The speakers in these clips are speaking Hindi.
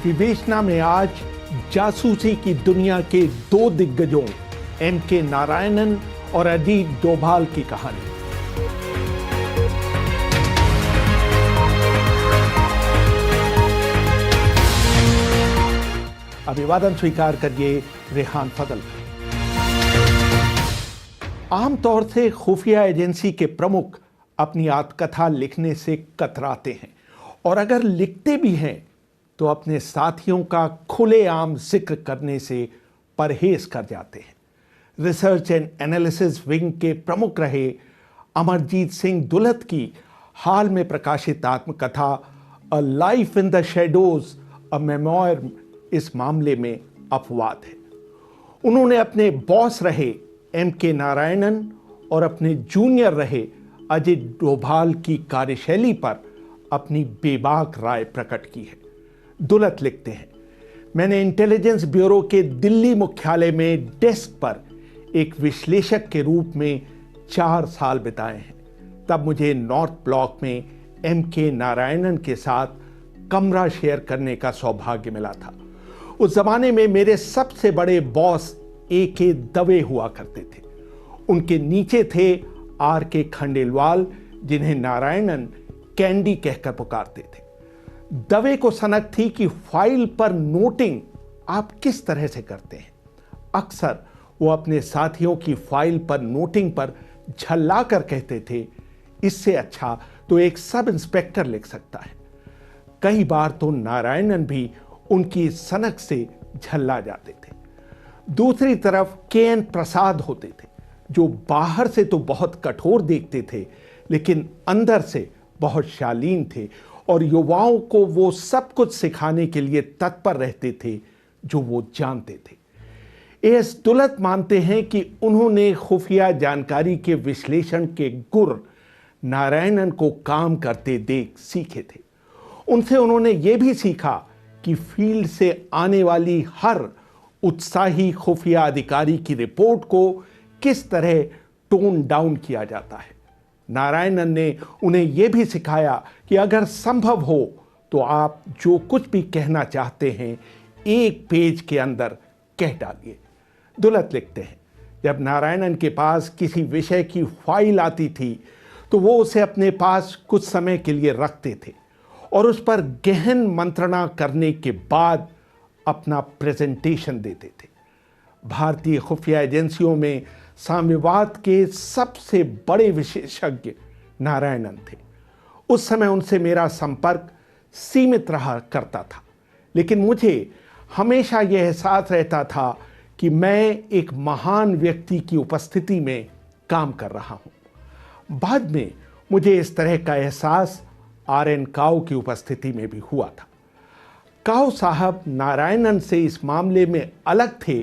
विवेचना में आज जासूसी की दुनिया के दो दिग्गजों एम.के. नारायणन और अजीत डोभाल की कहानी। अभिवादन स्वीकार करिए रेहान फजल। आमतौर से खुफिया एजेंसी के प्रमुख अपनी आत्मकथा लिखने से कतराते हैं और अगर लिखते भी हैं तो अपने साथियों का खुलेआम जिक्र करने से परहेज कर जाते हैं। रिसर्च एंड एनालिसिस विंग के प्रमुख रहे अमरजीत सिंह दुलत की हाल में प्रकाशित आत्मकथा a life in the shadows a memoir इस मामले में अपवाद है। उन्होंने अपने बॉस रहे एम.के. नारायणन और अपने जूनियर रहे अजीत डोभाल की कार्यशैली पर अपनी बेबाक राय प्रकट की है। दुलत लिखते हैं, मैंने इंटेलिजेंस ब्यूरो के दिल्ली मुख्यालय में डेस्क पर एक विश्लेषक के रूप में 4 साल बिताए हैं। तब मुझे नॉर्थ ब्लॉक में एम.के. नारायणन के साथ कमरा शेयर करने का सौभाग्य मिला था। उस जमाने में मेरे सबसे बड़े बॉस ए.के. दवे हुआ करते थे। उनके नीचे थे आर.के. खंडेलवाल, जिन्हें नारायणन कैंडी कहकर पुकारते थे। दवे को सनक थी कि फाइल पर नोटिंग आप किस तरह से करते हैं। अक्सर वो अपने साथियों की फाइल पर नोटिंग पर झल्ला कर कहते थे, इससे अच्छा तो एक सब इंस्पेक्टर लिख सकता है। कई बार तो नारायणन भी उनकी सनक से झल्ला जाते थे। दूसरी तरफ के.एन. प्रसाद होते थे, जो बाहर से तो बहुत कठोर देखते थे लेकिन अंदर से बहुत शालीन थे और युवाओं को वो सब कुछ सिखाने के लिए तत्पर रहते थे जो वो जानते थे। ए.एस. दुलत मानते हैं कि उन्होंने खुफिया जानकारी के विश्लेषण के गुर नारायणन को काम करते देख सीखे थे। उनसे उन्होंने ये भी सीखा कि फील्ड से आने वाली हर उत्साही खुफिया अधिकारी की रिपोर्ट को किस तरह टोन डाउन किया जाता है। नारायणन ने उन्हें यह भी सिखाया कि अगर संभव हो तो आप जो कुछ भी कहना चाहते हैं एक पेज के अंदर कह डालिए। दुलत लिखते हैं, जब नारायणन के पास किसी विषय की फाइल आती थी तो वो उसे अपने पास कुछ समय के लिए रखते थे और उस पर गहन मंत्रणा करने के बाद अपना प्रेजेंटेशन देते थे। भारतीय खुफिया एजेंसियों में साम्यवाद के सबसे बड़े विशेषज्ञ नारायणन थे। उस समय उनसे मेरा संपर्क सीमित रहा करता था, लेकिन मुझे हमेशा यह एहसास रहता था कि मैं एक महान व्यक्ति की उपस्थिति में काम कर रहा हूं। बाद में मुझे इस तरह का एहसास आर.एन. काओ की उपस्थिति में भी हुआ था। काओ साहब नारायणन से इस मामले में अलग थे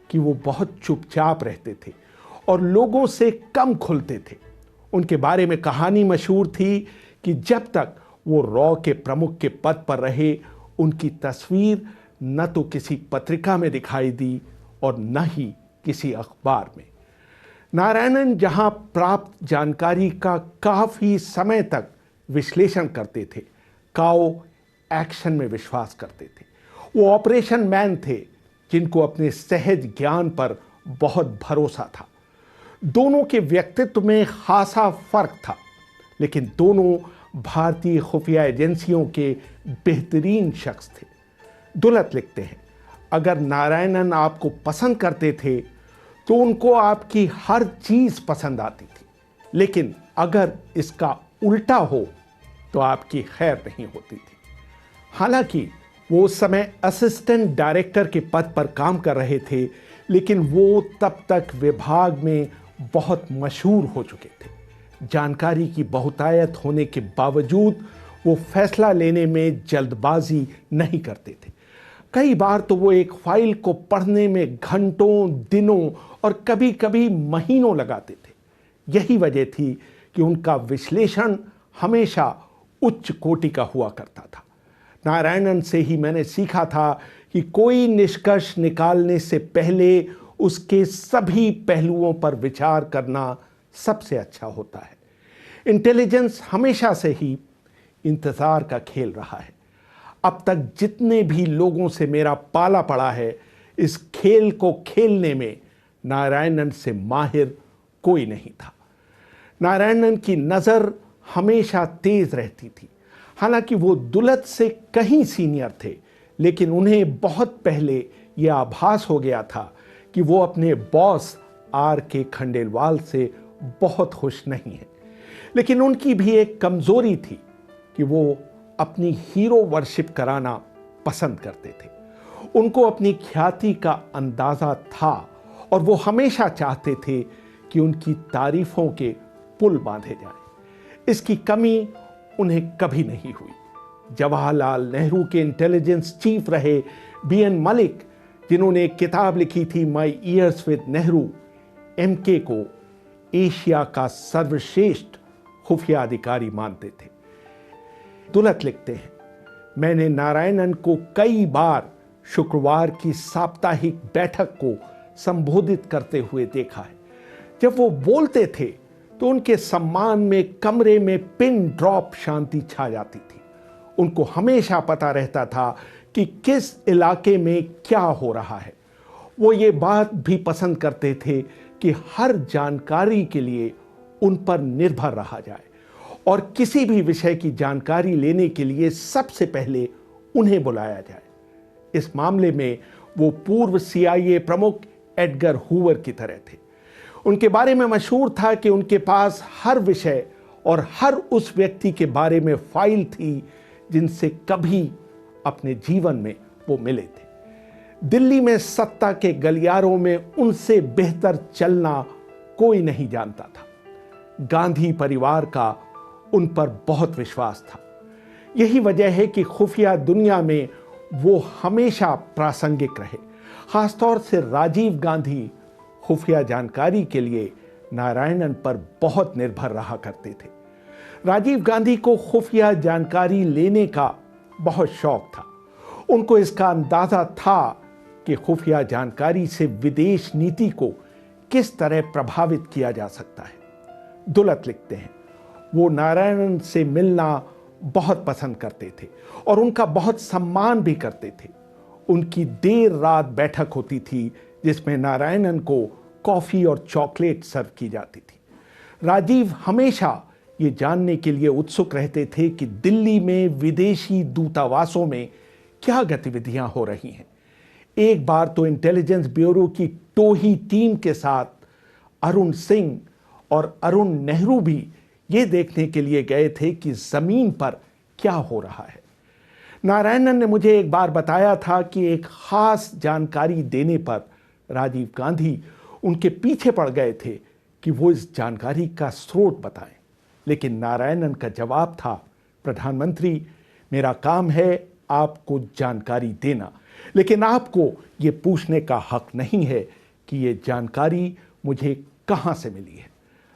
कि वो बहुत चुपचाप रहते थे और लोगों से कम खुलते थे। उनके बारे में कहानी मशहूर थी कि जब तक वो रॉ के प्रमुख के पद पर रहे, उनकी तस्वीर न तो किसी पत्रिका में दिखाई दी और न ही किसी अखबार में। नारायणन जहां प्राप्त जानकारी का काफी समय तक विश्लेषण करते थे, काओ एक्शन में विश्वास करते थे। वो ऑपरेशन मैन थे जिनको अपने सहज ज्ञान पर बहुत भरोसा था। दोनों के व्यक्तित्व में खासा फर्क था, लेकिन दोनों भारतीय खुफिया एजेंसियों के बेहतरीन शख्स थे। दुलत लिखते हैं, अगर नारायणन आपको पसंद करते थे तो उनको आपकी हर चीज पसंद आती थी, लेकिन अगर इसका उल्टा हो तो आपकी खैर नहीं होती थी। हालांकि वो उस समय असिस्टेंट डायरेक्टर के पद पर काम कर रहे थे, लेकिन वो तब तक विभाग में बहुत मशहूर हो चुके थे। जानकारी की बहुतायत होने के बावजूद वो फैसला लेने में जल्दबाजी नहीं करते थे। कई बार तो वो एक फाइल को पढ़ने में घंटों, दिनों और कभी-कभी महीनों लगाते थे। यही वजह थी कि उनका विश्लेषण हमेशा उच्च कोटि का हुआ करता था। नारायणन से ही मैंने सीखा था कि कोई निष्कर्ष निकालने से पहले उसके सभी पहलुओं पर विचार करना सबसे अच्छा होता है। इंटेलिजेंस हमेशा से ही इंतजार का खेल रहा है। अब तक जितने भी लोगों से मेरा पाला पड़ा है, इस खेल को खेलने में नारायणन से माहिर कोई नहीं था। नारायणन की नज़र हमेशा तेज रहती थी। हालांकि वो दुलत से कहीं सीनियर थे, लेकिन उन्हें बहुत पहले यह आभास हो गया था कि वो अपने बॉस R.K. खंडेलवाल से बहुत खुश नहीं है। लेकिन उनकी भी एक कमजोरी थी कि वो अपनी हीरो वर्शिप कराना पसंद करते थे। उनको अपनी ख्याति का अंदाजा था और वो हमेशा चाहते थे कि उनकी तारीफों के पुल बांधे जाएं। इसकी कमी उन्हें कभी नहीं हुई। जवाहरलाल नेहरू के इंटेलिजेंस चीफ रहे B.N. मलिक, जिन्होंने एक किताब लिखी थी माई ईयर्स विद नेहरू, MK को एशिया का सर्वश्रेष्ठ खुफिया अधिकारी मानते थे। दुलत लिखते हैं, मैंने नारायणन को कई बार शुक्रवार की साप्ताहिक बैठक को संबोधित करते हुए देखा है। जब वो बोलते थे तो उनके सम्मान में कमरे में पिन ड्रॉप शांति छा जाती थी। उनको हमेशा पता रहता था कि किस इलाके में क्या हो रहा है। वो ये बात भी पसंद करते थे कि हर जानकारी के लिए उन पर निर्भर रहा जाए और किसी भी विषय की जानकारी लेने के लिए सबसे पहले उन्हें बुलाया जाए। इस मामले में वो पूर्व CIA प्रमुख एडगर हूवर की तरह थे। उनके बारे में मशहूर था कि उनके पास हर विषय और हर उस व्यक्ति के बारे में फाइल थी जिनसे कभी अपने जीवन में वो मिले थे। दिल्ली में सत्ता के गलियारों में उनसे बेहतर चलना कोई नहीं जानता था। गांधी परिवार का उन पर बहुत विश्वास था। यही वजह है कि खुफिया दुनिया में वो हमेशा प्रासंगिक रहे। खासतौर से राजीव गांधी खुफिया जानकारी के लिए नारायणन पर बहुत निर्भर रहा करते थे। राजीव गांधी को खुफिया जानकारी लेने का बहुत शौक था। उनको इसका अंदाजा था कि खुफिया जानकारी से विदेश नीति को किस तरह प्रभावित किया जा सकता है। दुलत लिखते हैं, वो नारायणन से मिलना बहुत पसंद करते थे और उनका बहुत सम्मान भी करते थे। उनकी देर रात बैठक होती थी जिसमें नारायणन को कॉफी और चॉकलेट सर्व की जाती थी। राजीव हमेशा ये जानने के लिए उत्सुक रहते थे कि दिल्ली में विदेशी दूतावासों में क्या गतिविधियां हो रही हैं। एक बार तो इंटेलिजेंस ब्यूरो की टोही टीम के साथ अरुण सिंह और अरुण नेहरू भी ये देखने के लिए गए थे कि जमीन पर क्या हो रहा है। नारायणन ने मुझे एक बार बताया था कि एक खास जानकारी देने पर राजीव गांधी उनके पीछे पड़ गए थे कि वो इस जानकारी का स्रोत बताएं। लेकिन नारायणन का जवाब था, प्रधानमंत्री, मेरा काम है आपको जानकारी देना, लेकिन आपको ये पूछने का हक नहीं है कि ये जानकारी मुझे कहां से मिली है।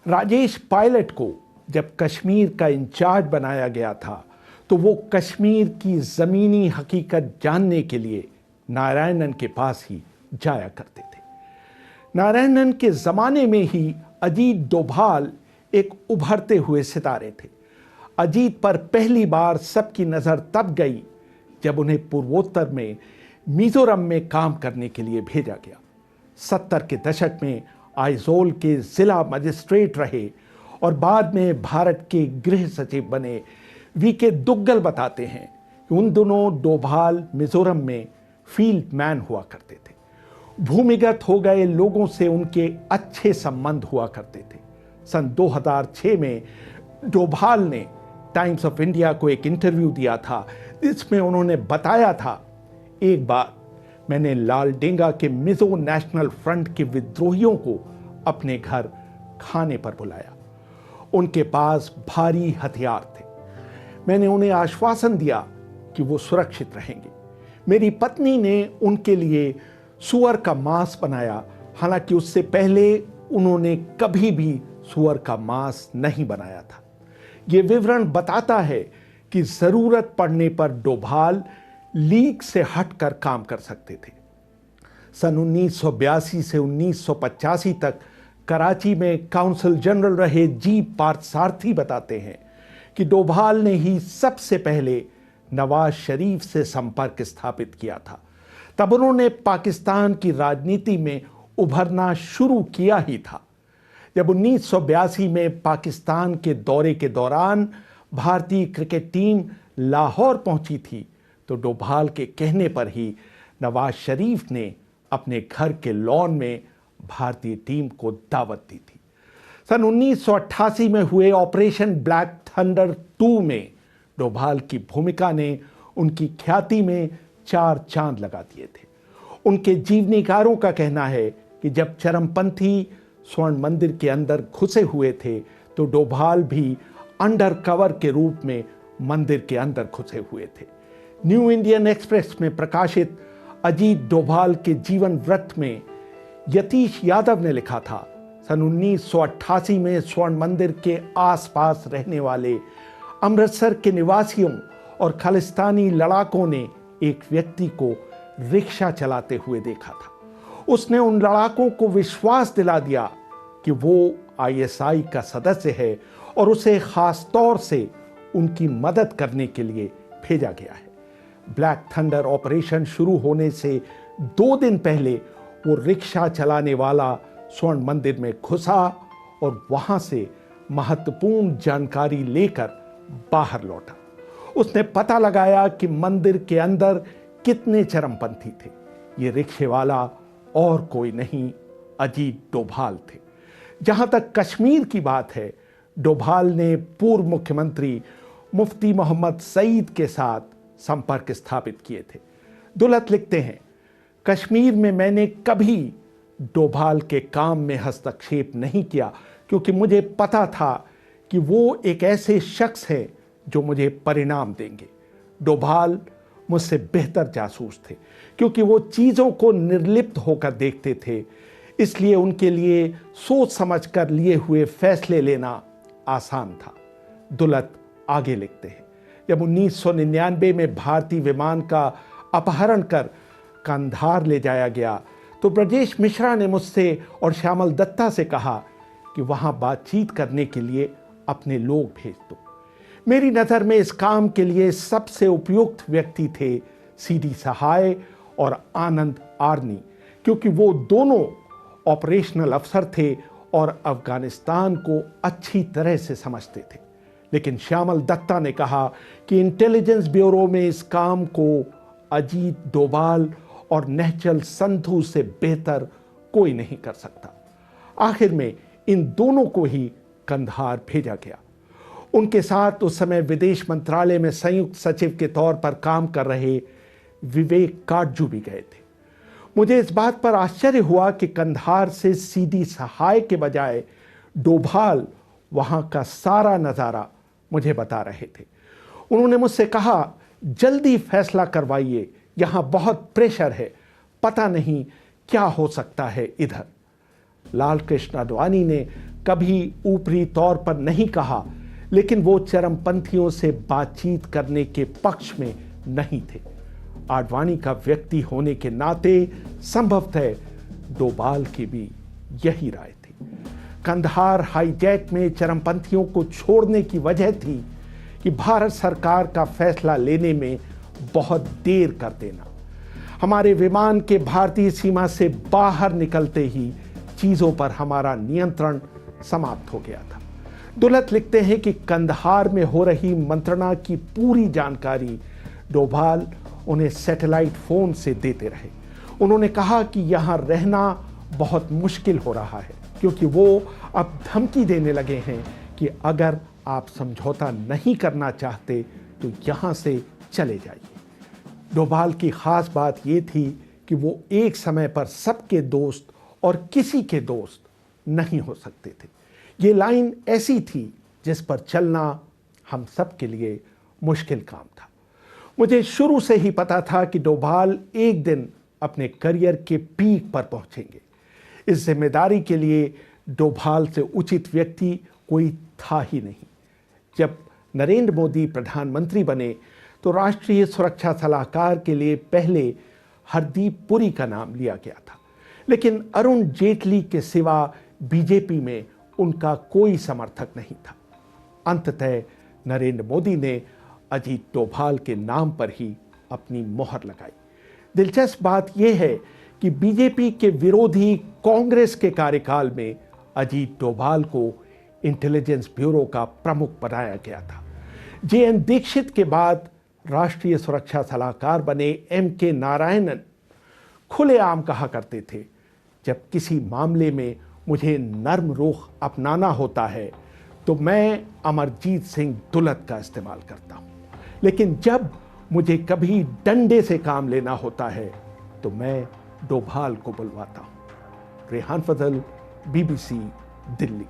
राजेश पायलट को जब कश्मीर का इंचार्ज बनाया गया था तो वो कश्मीर की ज़मीनी हकीकत जानने के लिए नारायणन के पास ही जाया करते थे। नारायणन के ज़माने में ही अजीत डोभाल एक उभरते हुए सितारे थे। अजीत पर पहली बार सबकी नज़र तब गई जब उन्हें पूर्वोत्तर में मिजोरम में काम करने के लिए भेजा गया। 70 के दशक में आइजोल के जिला मजिस्ट्रेट रहे और बाद में भारत के गृह सचिव बने VK दुग्गल बताते हैं कि उन दोनों डोभाल मिजोरम में फील्ड मैन हुआ करते थे। भूमिगत हो गए लोगों से उनके अच्छे संबंध हुआ करते थे। सन 2006 में डोभाल ने टाइम्स ऑफ इंडिया को एक इंटरव्यू दिया था जिसमें उन्होंने बताया था, एक बार मैंने लालडेंगा के मिजो नेशनल फ्रंट के विद्रोहियों को अपने घर खाने पर बुलाया। उनके पास भारी हथियार थे। मैंने उन्हें आश्वासन दिया कि वो सुरक्षित रहेंगे। मेरी पत्नी ने उनके लिए सुअर का मांस बनाया, हालांकि उससे पहले उन्होंने कभी भी सुअर का मांस नहीं बनाया था। ये विवरण बताता है कि जरूरत पड़ने पर डोभाल लीग से हटकर काम कर सकते थे। सन 1982 से 1985 तक कराची में काउंसिल जनरल रहे G. पार्थसारथी बताते हैं कि डोभाल ने ही सबसे पहले नवाज शरीफ से संपर्क स्थापित किया था। तब उन्होंने पाकिस्तान की राजनीति में उभरना शुरू किया ही था। जब 1982 में पाकिस्तान के दौरे के दौरान भारतीय क्रिकेट टीम लाहौर पहुंची थी, तो डोभाल के कहने पर ही नवाज शरीफ ने अपने घर के लॉन में भारतीय टीम को दावत दी थी। सन 1988 में हुए ऑपरेशन ब्लैक थंडर 2 में डोभाल की भूमिका ने उनकी ख्याति में 4 चांद लगा दिए थे। उनके जीवनीकारों का कहना है कि जब चरमपंथी स्वर्ण मंदिर के अंदर घुसे हुए थे, तो डोभाल भी अंडर कवर के रूप में मंदिर के अंदर घुसे हुए थे। न्यू इंडियन एक्सप्रेस में प्रकाशित अजीत डोभाल के जीवन वृत्त में यतीश यादव ने लिखा था, सन 1988 में स्वर्ण मंदिर के आसपास रहने वाले अमृतसर के निवासियों और खालिस्तानी लड़ाकों ने एक व्यक्ति को रिक्शा चलाते हुए देखा था। उसने उन लड़ाकों को विश्वास दिला दिया कि वो आईएसआई का सदस्य है और उसे खास तौर से उनकी मदद करने के लिए भेजा गया है। ब्लैक थंडर ऑपरेशन शुरू होने से 2 दिन पहले वो रिक्शा चलाने वाला स्वर्ण मंदिर में घुसा और वहां से महत्वपूर्ण जानकारी लेकर बाहर लौटा। उसने पता लगाया कि मंदिर के अंदर कितने चरमपंथी थे। ये रिक्शे वाला और कोई नहीं, अजीत डोभाल थे। जहां तक कश्मीर की बात है, डोभाल ने पूर्व मुख्यमंत्री मुफ्ती मोहम्मद सईद के साथ संपर्क स्थापित किए थे। दुलत लिखते हैं, कश्मीर में मैंने कभी डोभाल के काम में हस्तक्षेप नहीं किया, क्योंकि मुझे पता था कि वो एक ऐसे शख्स हैं जो मुझे परिणाम देंगे। डोभाल मुझसे बेहतर जासूस थे, क्योंकि वो चीज़ों को निर्लिप्त होकर देखते थे। इसलिए उनके लिए सोच समझकर लिए हुए फैसले लेना आसान था। दुलत आगे लिखते हैं, जब 1999 में भारतीय विमान का अपहरण कर कंधार ले जाया गया, तो ब्रजेश मिश्रा ने मुझसे और श्यामल दत्ता से कहा कि वहां बातचीत करने के लिए अपने लोग भेज दो। मेरी नज़र में इस काम के लिए सबसे उपयुक्त व्यक्ति थे सीडी सहाय और आनंद आर्नी, क्योंकि वो दोनों ऑपरेशनल अफसर थे और अफगानिस्तान को अच्छी तरह से समझते थे। लेकिन श्यामल दत्ता ने कहा कि इंटेलिजेंस ब्यूरो में इस काम को अजीत डोभाल और नेहचल संधू से बेहतर कोई नहीं कर सकता। आखिर में इन दोनों को ही कंधार भेजा गया। उनके साथ उस समय विदेश मंत्रालय में संयुक्त सचिव के तौर पर काम कर रहे विवेक काटजू भी गए थे। मुझे इस बात पर आश्चर्य हुआ कि कंधार से सीडी सहाय के बजाय डोभाल वहां का सारा नज़ारा मुझे बता रहे थे। उन्होंने मुझसे कहा, जल्दी फैसला करवाइए, यहाँ बहुत प्रेशर है, पता नहीं क्या हो सकता है इधर। लाल कृष्ण आडवाणी ने कभी ऊपरी तौर पर नहीं कहा, लेकिन वो चरमपंथियों से बातचीत करने के पक्ष में नहीं थे। आडवाणी का व्यक्ति होने के नाते संभवतः डोभाल की भी यही राय थी। कंधार हाईजैक में चरमपंथियों को छोड़ने की वजह थी कि भारत सरकार का फैसला लेने में बहुत देर कर देना। हमारे विमान के भारतीय सीमा से बाहर निकलते ही चीज़ों पर हमारा नियंत्रण समाप्त हो गया था। दुलत लिखते हैं कि कंधार में हो रही मंत्रणा की पूरी जानकारी डोभाल उन्हें सैटेलाइट फोन से देते रहे। उन्होंने कहा कि यहाँ रहना बहुत मुश्किल हो रहा है, क्योंकि वो अब धमकी देने लगे हैं कि अगर आप समझौता नहीं करना चाहते तो यहाँ से चले जाइए। डोभाल की खास बात ये थी कि वो एक समय पर सबके दोस्त और किसी के दोस्त नहीं हो सकते थे। ये लाइन ऐसी थी जिस पर चलना हम सब के लिए मुश्किल काम था। मुझे शुरू से ही पता था कि डोभाल एक दिन अपने करियर के पीक पर पहुंचेंगे। इस जिम्मेदारी के लिए डोभाल से उचित व्यक्ति कोई था ही नहीं। जब नरेंद्र मोदी प्रधानमंत्री बने तो राष्ट्रीय सुरक्षा सलाहकार के लिए पहले हरदीप पुरी का नाम लिया गया था, लेकिन अरुण जेटली के सिवा बीजेपी में उनका कोई समर्थक नहीं था। अंततः नरेंद्र मोदी ने अजीत डोभाल के नाम पर ही अपनी मोहर लगाई। दिलचस्प बात यह है कि बीजेपी के विरोधी कांग्रेस के कार्यकाल में अजीत डोभाल को इंटेलिजेंस ब्यूरो का प्रमुख बनाया गया था। JN दीक्षित के बाद राष्ट्रीय सुरक्षा सलाहकार बने MK नारायणन खुलेआम कहा करते थे, जब किसी मामले में मुझे नर्म रुख अपनाना होता है तो मैं अमरजीत सिंह दुलत का इस्तेमाल करता हूं, लेकिन जब मुझे कभी डंडे से काम लेना होता है तो मैं डोभाल को बुलवाता हूं। रेहान फजल, BBC, दिल्ली।